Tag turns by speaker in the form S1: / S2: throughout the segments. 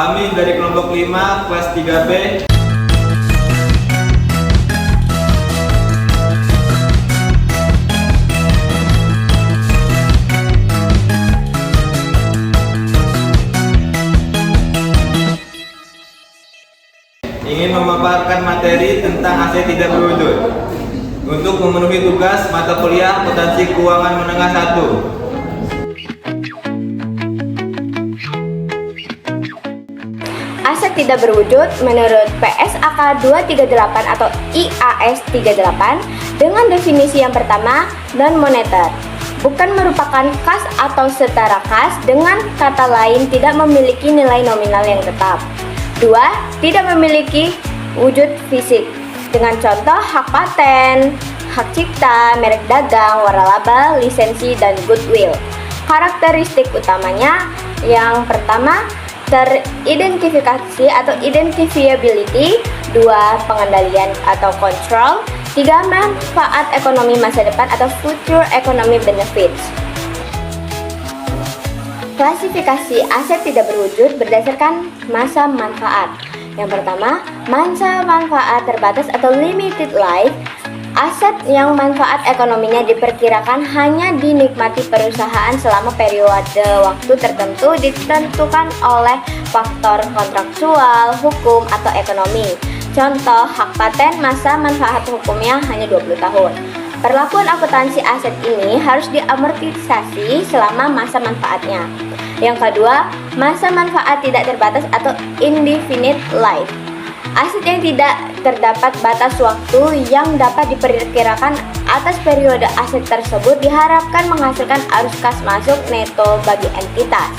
S1: Kami dari kelompok 5 kelas 3B ingin memaparkan materi tentang aset tidak berwujud untuk memenuhi tugas mata kuliah Akuntansi Keuangan Menengah 1.
S2: Aset tidak berwujud menurut PSAK 238 atau IAS 38 dengan definisi yang pertama, non-moneter, bukan merupakan kas atau setara kas, dengan kata lain tidak memiliki nilai nominal yang tetap. 2. Tidak memiliki wujud fisik, dengan contoh hak paten, hak cipta, merek dagang, waralaba, lisensi, dan goodwill. Karakteristik utamanya yang pertama, teridentifikasi atau identifiability. 2. Pengendalian atau control. 3. Manfaat ekonomi masa depan atau future economy benefits. Klasifikasi aset tidak berwujud berdasarkan masa manfaat. Yang pertama, masa manfaat terbatas atau limited life. Aset yang manfaat ekonominya diperkirakan hanya dinikmati perusahaan selama periode waktu tertentu ditentukan oleh faktor kontraktual, hukum, atau ekonomi. Contoh, hak paten masa manfaat hukumnya hanya 20 tahun. Perlakuan akuntansi aset ini harus diamortisasi selama masa manfaatnya. Yang kedua, masa manfaat tidak terbatas atau indefinite life. Aset yang tidak terdapat batas waktu yang dapat diperkirakan atas periode aset tersebut diharapkan menghasilkan arus kas masuk neto bagi entitas.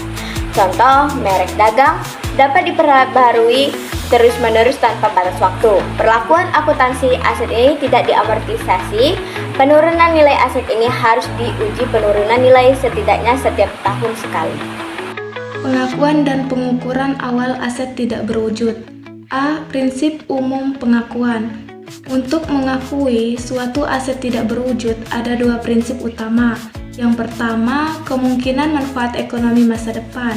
S2: Contoh, merek dagang dapat diperbarui terus-menerus tanpa batas waktu. Perlakuan akuntansi aset ini tidak diamortisasi. Penurunan nilai aset ini harus diuji penurunan nilai setidaknya setiap tahun sekali.
S3: Pengakuan dan pengukuran awal aset tidak berwujud. A. Prinsip umum pengakuan. Untuk mengakui suatu aset tidak berwujud, ada dua prinsip utama. Yang pertama, kemungkinan manfaat ekonomi masa depan.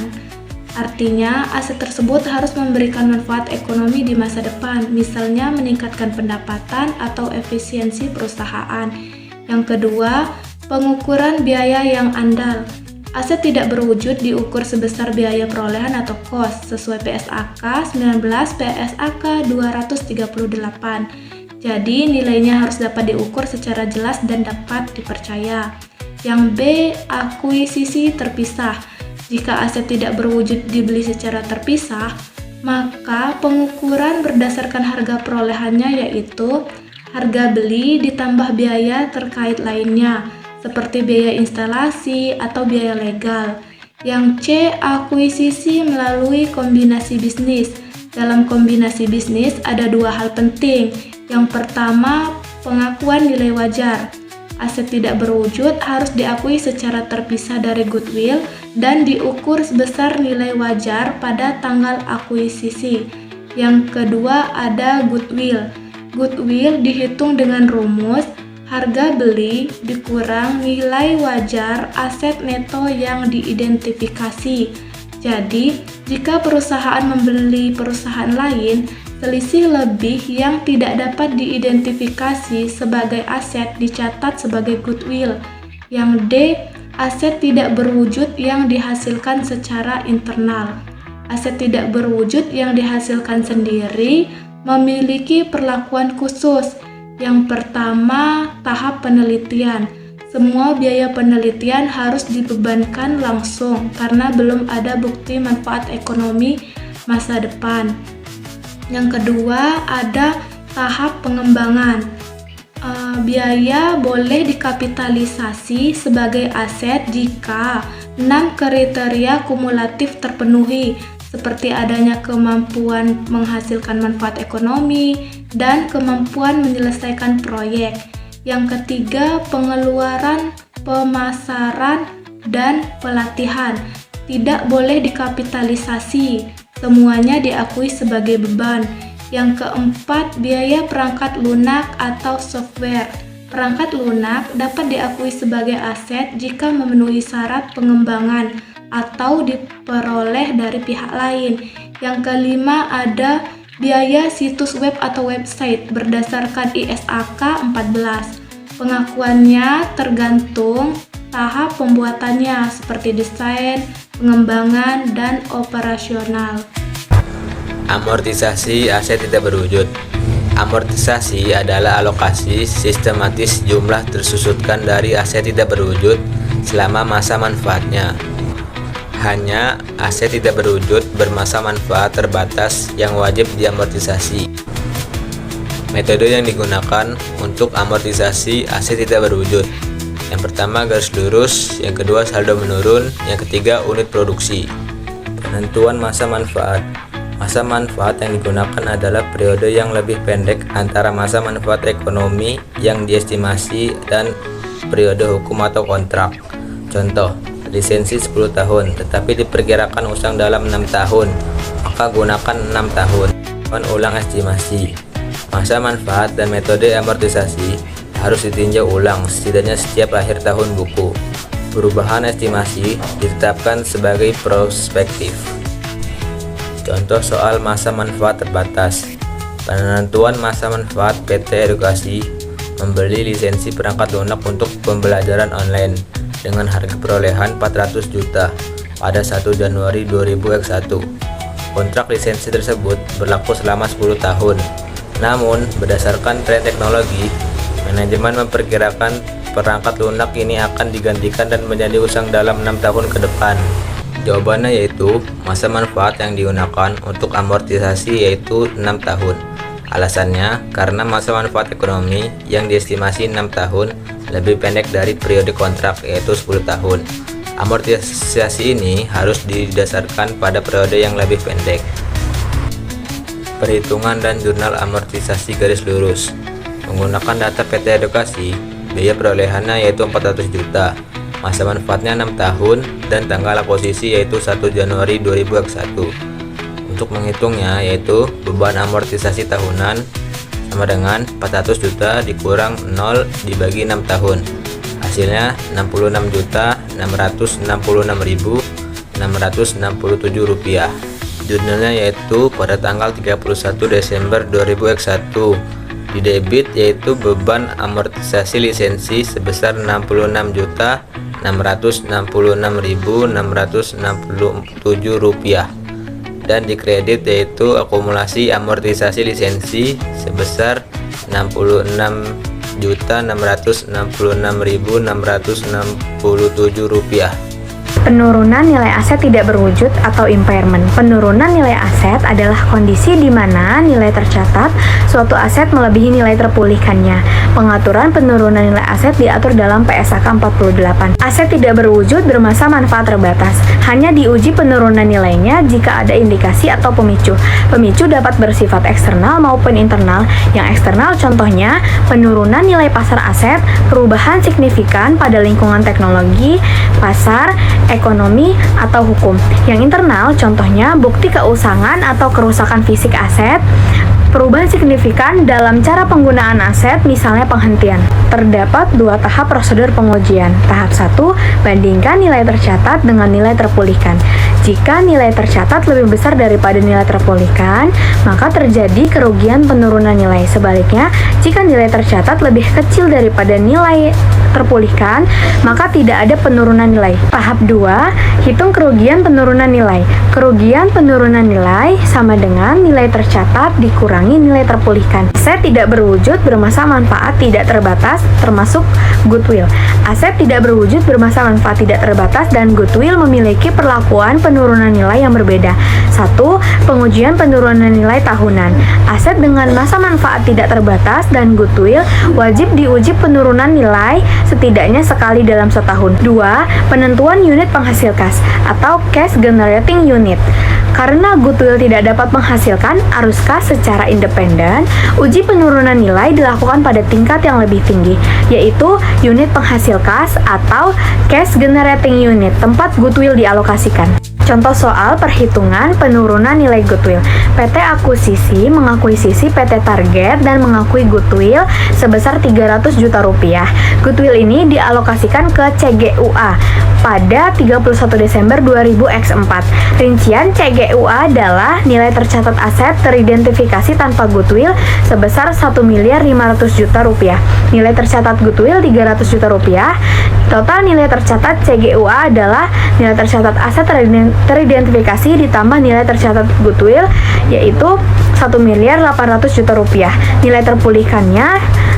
S3: Artinya, aset tersebut harus memberikan manfaat ekonomi di masa depan, misalnya meningkatkan pendapatan atau efisiensi perusahaan. Yang kedua, pengukuran biaya yang andal. Aset tidak berwujud diukur sebesar biaya perolehan atau cost sesuai PSAK 19 PSAK 238. Jadi nilainya harus dapat diukur secara jelas dan dapat dipercaya. Yang B, akuisisi terpisah. Jika aset tidak berwujud dibeli secara terpisah, maka pengukuran berdasarkan harga perolehannya yaitu harga beli ditambah biaya terkait lainnya, seperti biaya instalasi atau biaya legal. Yang C, akuisisi melalui kombinasi bisnis. Dalam kombinasi bisnis ada dua hal penting. Yang pertama, pengakuan nilai wajar. Aset tidak berwujud harus diakui secara terpisah dari goodwill dan diukur sebesar nilai wajar pada tanggal akuisisi. Yang kedua ada goodwill. Goodwill dihitung dengan rumus harga beli dikurang nilai wajar aset neto yang diidentifikasi. Jadi, jika perusahaan membeli perusahaan lain, selisih lebih yang tidak dapat diidentifikasi sebagai aset dicatat sebagai goodwill. Yang D, aset tidak berwujud yang dihasilkan secara internal. Aset tidak berwujud yang dihasilkan sendiri memiliki perlakuan khusus. Yang pertama, tahap penelitian. Semua biaya penelitian harus dibebankan langsung karena belum ada bukti manfaat ekonomi masa depan. Yang kedua, ada tahap pengembangan. Biaya boleh dikapitalisasi sebagai aset jika 6 kriteria kumulatif terpenuhi, seperti adanya kemampuan menghasilkan manfaat ekonomi dan kemampuan menyelesaikan proyek. Yang ketiga, pengeluaran, pemasaran, dan pelatihan. Tidak boleh dikapitalisasi, semuanya diakui sebagai beban. Yang keempat, biaya perangkat lunak atau software. Perangkat lunak dapat diakui sebagai aset jika memenuhi syarat pengembangan, atau diperoleh dari pihak lain. Yang kelima ada biaya situs web atau website berdasarkan ISAK 14. Pengakuannya tergantung tahap pembuatannya seperti desain, pengembangan, dan operasional.
S4: Amortisasi aset tidak berwujud. Amortisasi adalah alokasi sistematis jumlah tersusutkan dari aset tidak berwujud selama masa manfaatnya. Hanya aset tidak berwujud bermasa manfaat terbatas yang wajib diamortisasi. Metode yang digunakan untuk amortisasi aset tidak berwujud. Yang pertama garis lurus, yang kedua saldo menurun, yang ketiga unit produksi. Penentuan masa manfaat. Masa manfaat yang digunakan adalah periode yang lebih pendek antara masa manfaat ekonomi yang diestimasi dan periode hukum atau kontrak. Contoh, lisensi 10 tahun tetapi diperkirakan usang dalam 6 tahun, maka gunakan 6 tahun. Ulang estimasi. Masa manfaat dan metode amortisasi harus ditinjau ulang setidaknya setiap akhir tahun buku. Perubahan estimasi ditetapkan sebagai prospektif. Contoh soal masa manfaat terbatas. Penentuan masa manfaat PT Edukasi membeli lisensi perangkat lunak untuk pembelajaran online dengan harga perolehan 400 juta pada 1 Januari 2001. Kontrak lisensi tersebut berlaku selama 10 tahun. Namun, berdasarkan tren teknologi, manajemen memperkirakan perangkat lunak ini akan digantikan dan menjadi usang dalam 6 tahun ke depan. Jawabannya yaitu masa manfaat yang digunakan untuk amortisasi yaitu 6 tahun. Alasannya karena masa manfaat ekonomi yang diestimasi 6 tahun lebih pendek dari periode kontrak yaitu 10 tahun. Amortisasi ini harus didasarkan pada periode yang lebih pendek. Perhitungan dan jurnal amortisasi garis lurus. Menggunakan data PT Edukasi, biaya perolehannya yaitu 400 juta. Masa manfaatnya 6 tahun dan tanggal akuisisi yaitu 1 Januari 2021. Untuk menghitungnya yaitu beban amortisasi tahunan sama dengan 400 juta dikurang 0 dibagi 6 tahun. Hasilnya 66.666.667 rupiah. Jurnalnya yaitu pada tanggal 31 Desember 2021. Di debit yaitu beban amortisasi lisensi sebesar 66.666.667 rupiah, dan di kredit yaitu akumulasi amortisasi lisensi sebesar 66.666.667 rupiah.
S2: Penurunan nilai aset tidak berwujud atau impairment. Penurunan nilai aset adalah kondisi di mana nilai tercatat suatu aset melebihi nilai terpulihkannya. Pengaturan penurunan nilai aset diatur dalam PSAK 48. Aset tidak berwujud bermasa manfaat terbatas. Hanya diuji penurunan nilainya jika ada indikasi atau pemicu. Pemicu dapat bersifat eksternal maupun internal. Yang eksternal contohnya penurunan nilai pasar aset, perubahan signifikan pada lingkungan teknologi, pasar, ekonomi, atau hukum. Yang internal contohnya bukti keusangan atau kerusakan fisik aset, perubahan signifikan dalam cara penggunaan aset, misalnya penghentian. Terdapat dua tahap prosedur pengujian. Tahap 1, bandingkan nilai tercatat dengan nilai terpulihkan. Jika nilai tercatat lebih besar daripada nilai terpulihkan, maka terjadi kerugian penurunan nilai. Sebaliknya, jika nilai tercatat lebih kecil daripada nilai terpulihkan, maka tidak ada penurunan nilai. Tahap 2, hitung kerugian penurunan nilai. Kerugian penurunan nilai sama dengan nilai tercatat dikurangi nilai terpulihkan. Aset tidak berwujud bermasa manfaat tidak terbatas termasuk goodwill. Aset tidak berwujud bermasa manfaat tidak terbatas dan goodwill memiliki perlakuan penurunan nilai yang berbeda. 1. Pengujian penurunan nilai tahunan. Aset dengan masa manfaat tidak terbatas dan goodwill wajib diuji penurunan nilai setidaknya sekali dalam setahun. 2. Penentuan unit penghasil kas atau cash generating unit. Karena goodwill tidak dapat menghasilkan arus kas secara independen, uji penurunan nilai dilakukan pada tingkat yang lebih tinggi, yaitu unit penghasil kas atau cash generating unit, tempat goodwill dialokasikan.
S3: Contoh soal perhitungan penurunan nilai goodwill. PT Akuisisi mengakuisisi PT Target dan mengakui goodwill sebesar 300 juta rupiah. Goodwill ini dialokasikan ke CGUA pada 31 Desember 2000X4. Rincian CGUA adalah nilai tercatat aset teridentifikasi tanpa goodwill sebesar 1 miliar 500 juta rupiah. Nilai tercatat goodwill 300 juta rupiah. Total nilai tercatat CGUA adalah nilai tercatat aset teridentifikasi ditambah nilai tercatat goodwill, yaitu 1 miliar 800 juta rupiah. Nilai terpulihkannya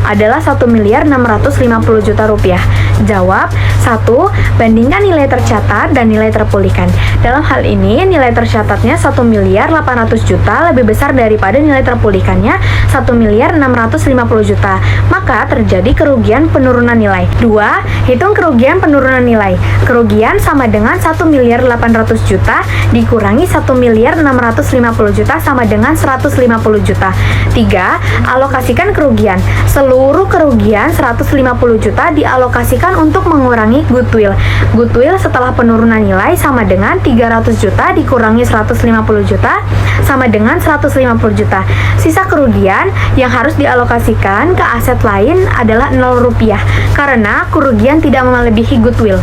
S3: adalah 1 miliar 650 juta rupiah. Jawab 1. Bandingkan nilai tercatat dan nilai terpulihkan. Dalam hal ini, nilai tercatatnya 1 miliar 800 juta lebih besar daripada nilai terpulihkannya 1 miliar 650 juta. Maka terjadi kerugian penurunan nilai. 2. Hitung kerugian penurunan nilai. Kerugian sama dengan 1 miliar 800 juta dikurangi 1 miliar 650 juta sama dengan 150 juta. 3. Alokasikan kerugian. Seluruh kerugian 150 juta dialokasikan untuk mengurangi goodwill. Goodwill setelah penurunan nilai sama dengan 300 juta dikurangi 150 juta sama dengan 150 juta. Sisa kerugian yang harus dialokasikan ke aset lain adalah 0 rupiah karena kerugian tidak melebihi goodwill.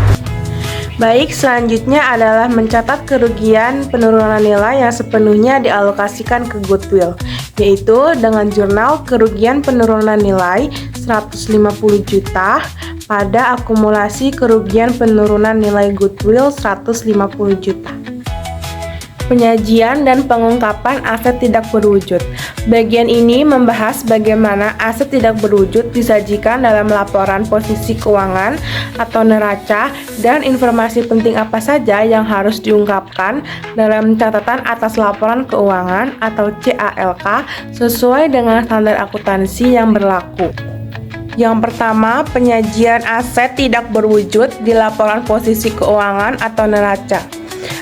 S5: Baik, selanjutnya adalah mencatat kerugian penurunan nilai yang sepenuhnya dialokasikan ke goodwill, yaitu dengan jurnal kerugian penurunan nilai 150 juta pada akumulasi kerugian penurunan nilai goodwill 150 juta. Penyajian dan pengungkapan aset tidak berwujud. Bagian ini membahas bagaimana aset tidak berwujud disajikan dalam laporan posisi keuangan atau neraca dan informasi penting apa saja yang harus diungkapkan dalam catatan atas laporan keuangan atau CALK sesuai dengan standar akuntansi yang berlaku. Yang pertama, penyajian aset tidak berwujud di laporan posisi keuangan atau neraca.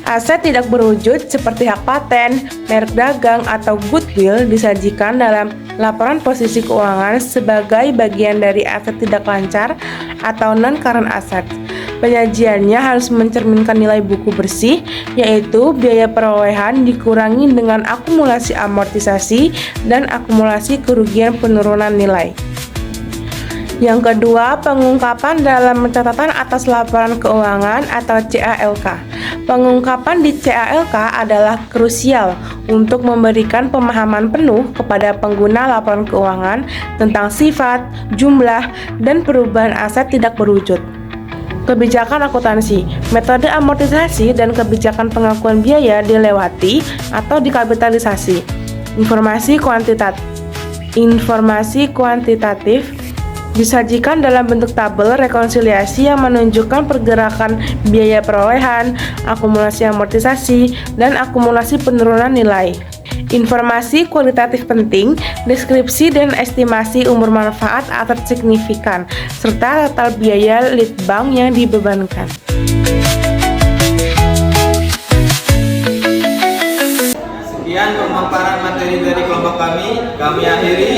S5: Aset tidak berwujud seperti hak paten, merek dagang, atau goodwill disajikan dalam laporan posisi keuangan sebagai bagian dari aset tidak lancar atau non-current asset. Penyajiannya harus mencerminkan nilai buku bersih, yaitu biaya perolehan dikurangi dengan akumulasi amortisasi dan akumulasi kerugian penurunan nilai. Yang kedua, pengungkapan dalam catatan atas laporan keuangan atau CALK. Pengungkapan di CALK adalah krusial untuk memberikan pemahaman penuh kepada pengguna laporan keuangan tentang sifat, jumlah, dan perubahan aset tidak berwujud. Kebijakan akuntansi, metode amortisasi, dan kebijakan pengakuan biaya dilewati atau dikapitalisasi. Informasi kuantitatif disajikan dalam bentuk tabel rekonsiliasi yang menunjukkan pergerakan biaya perolehan, akumulasi amortisasi, dan akumulasi penurunan nilai. Informasi kualitatif penting, deskripsi dan estimasi umur manfaat aset signifikan, serta total biaya lead bank yang dibebankan.
S1: Sekian pemaparan materi dari kelompok kami akhiri.